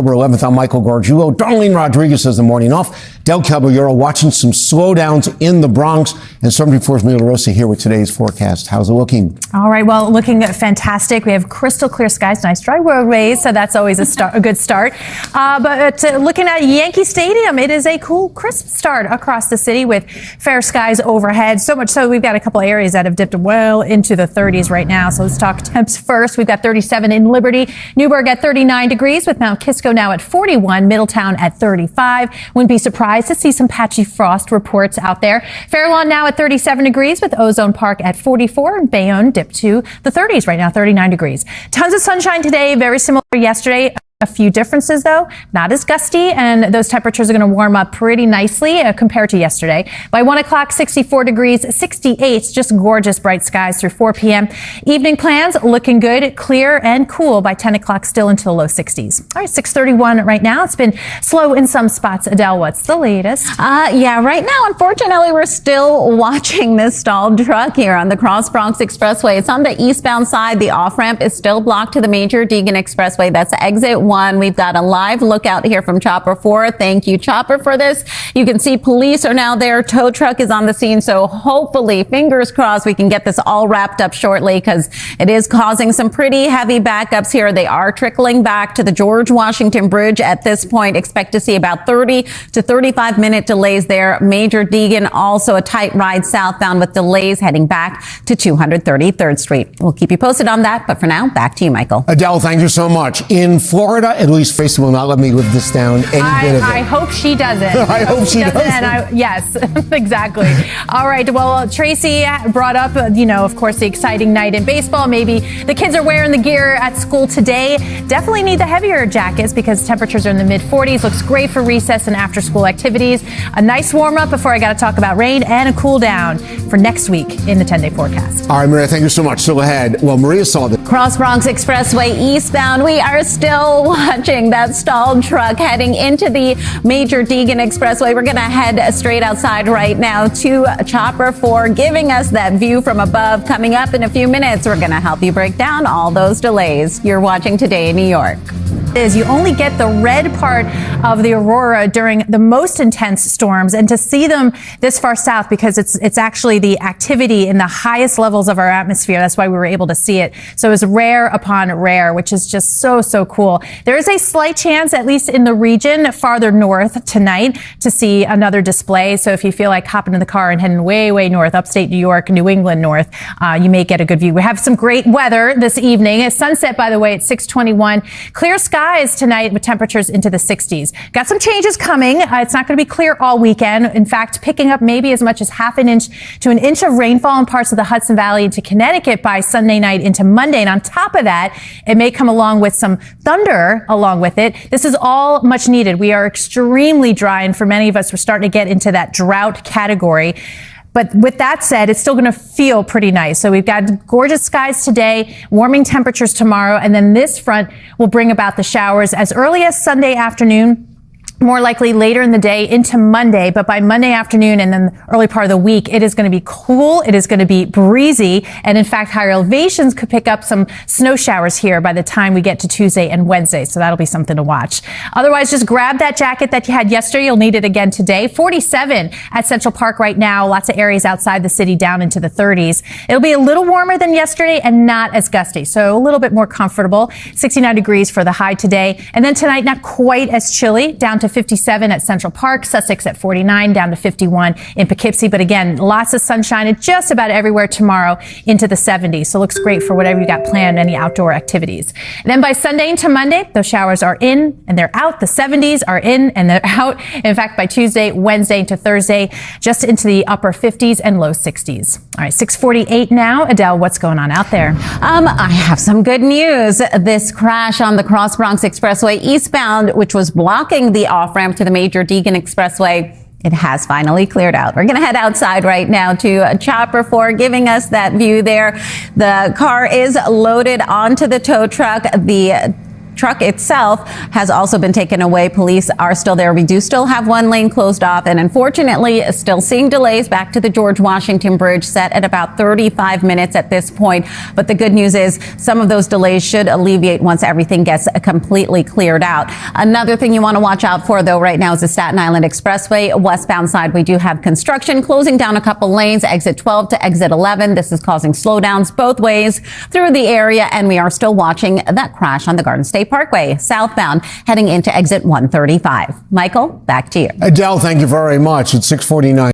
October 11th, I'm Michael Gargiulo. Darlene Rodriguez has the morning off. Adelle Caballero watching some slowdowns in the Bronx. And 74's LaRosa here with today's forecast. How's it looking? All right, well, looking fantastic. We have crystal clear skies, nice dry roadways, so that's always a good start. But looking at Yankee Stadium, it is a cool, crisp start across the city with fair skies overhead. So much so we've got a couple areas that have dipped well into the 30s right now. So let's talk temps first. We've got 37 in Liberty, Newburgh at 39 degrees with Mount Kisco now at 41, Middletown at 35. Wouldn't be surprised to see some patchy frost reports out there. Fairlawn now at 37 degrees with Ozone Park at 44, and Bayonne dipped to the 30s right now, 39 degrees. Tons of sunshine today, very similar to yesterday. A few differences, though, not as gusty, and those temperatures are going to warm up pretty nicely compared to yesterday. By 1 o'clock, 64 degrees, 68, just gorgeous bright skies through 4 p.m. Evening plans looking good, clear and cool by 10 o'clock, still into the low 60s. All right, 6:31 right now. It's been slow in some spots. Adele, what's the latest? Yeah, right now, unfortunately, we're still watching this stalled truck here on the Cross Bronx Expressway. It's on the eastbound side. The off-ramp is still blocked to the major Deegan Expressway. That's exit 1. We've got a live lookout here from Chopper 4. Thank you, Chopper, for this. You can see police are now there. Tow truck is on the scene. So hopefully, fingers crossed, we can get this all wrapped up shortly because it is causing some pretty heavy backups here. They are trickling back to the George Washington Bridge at this point. Expect to see about 30 to 35 minute delays there. Major Deegan, also a tight ride southbound with delays heading back to 233rd Street. We'll keep you posted on that. But for now, back to you, Michael. Adele, thank you so much. In Florida, at least Faith will not let me live this down any bit of it. I hope she doesn't. I hope she doesn't. And yes, exactly. All right. Well, Tracy brought up, of course, the exciting night in baseball. Maybe the kids are wearing the gear at school today. Definitely need the heavier jackets because temperatures are in the mid 40s. Looks great for recess and after school activities. A nice warm up before I got to talk about rain and a cool down for next week in the 10-day forecast. All right, Maria, thank you so much. Still ahead. Well, Maria saw the Cross Bronx Expressway eastbound. We are still watching that stalled truck heading into the major Deegan Expressway. We're going to head straight outside right now to Chopper 4, giving us that view from above. Coming up in a few minutes, we're going to help you break down all those delays. You're watching Today in New York. You only get the red part of the aurora during the most intense storms, and to see them this far south because it's actually the activity in the highest levels of our atmosphere. That's why we were able to see it. So it's rare upon rare, which is just so cool. There is a slight chance, at least in the region farther north tonight, to see another display. So if you feel like hopping in the car and heading way north, upstate New York, New England north, you may get a good view. We have some great weather this evening. It's sunset, by the way, at 6:21. Clear skies tonight with temperatures into the 60s. Got some changes coming. It's not going to be clear all weekend. In fact, picking up maybe as much as half an inch to an inch of rainfall in parts of the Hudson Valley into Connecticut by Sunday night into Monday. And on top of that, it may come along with some thunder along with it. This is all much needed. We are extremely dry, and for many of us, we're starting to get into that drought category. But with that said, it's still going to feel pretty nice. So we've got gorgeous skies today, warming temperatures tomorrow, and then this front will bring about the showers as early as Sunday afternoon. More likely later in the day into Monday, but by Monday afternoon and then the early part of the week, it is going to be cool. It is going to be breezy. And in fact, higher elevations could pick up some snow showers here by the time we get to Tuesday and Wednesday. So that'll be something to watch. Otherwise, just grab that jacket that you had yesterday. You'll need it again today. 47 at Central Park right now. Lots of areas outside the city down into the 30s. It'll be a little warmer than yesterday and not as gusty. So a little bit more comfortable. 69 degrees for the high today. And then tonight, not quite as chilly, down to 57 at Central Park, Sussex at 49, down to 51 in Poughkeepsie. But again, lots of sunshine and just about everywhere tomorrow into the 70s. So looks great for whatever you got planned, any outdoor activities. And then by Sunday into Monday, those showers are in and they're out. The 70s are in and they're out. In fact, by Tuesday, Wednesday into Thursday, just into the upper 50s and low 60s. All right, 6:48 now. Adele, what's going on out there? I have some good news. This crash on the Cross Bronx Expressway eastbound, which was blocking the off-ramp to the major Deegan Expressway, it has finally cleared out. We're going to head outside right now to Chopper 4, giving us that view there. The car is loaded onto the tow truck. The truck itself has also been taken away. Police are still there. We do still have one lane closed off, and unfortunately still seeing delays back to the George Washington Bridge, set at about 35 minutes at this point. But the good news is some of those delays should alleviate once everything gets completely cleared out. Another thing you want to watch out for, though, right now is the Staten Island Expressway. Westbound side, we do have construction closing down a couple lanes, exit 12 to exit 11. This is causing slowdowns both ways through the area, and we are still watching that crash on the Garden State Parkway southbound heading into exit 135. Michael, back to you. Adele, thank you very much. It's 6:49.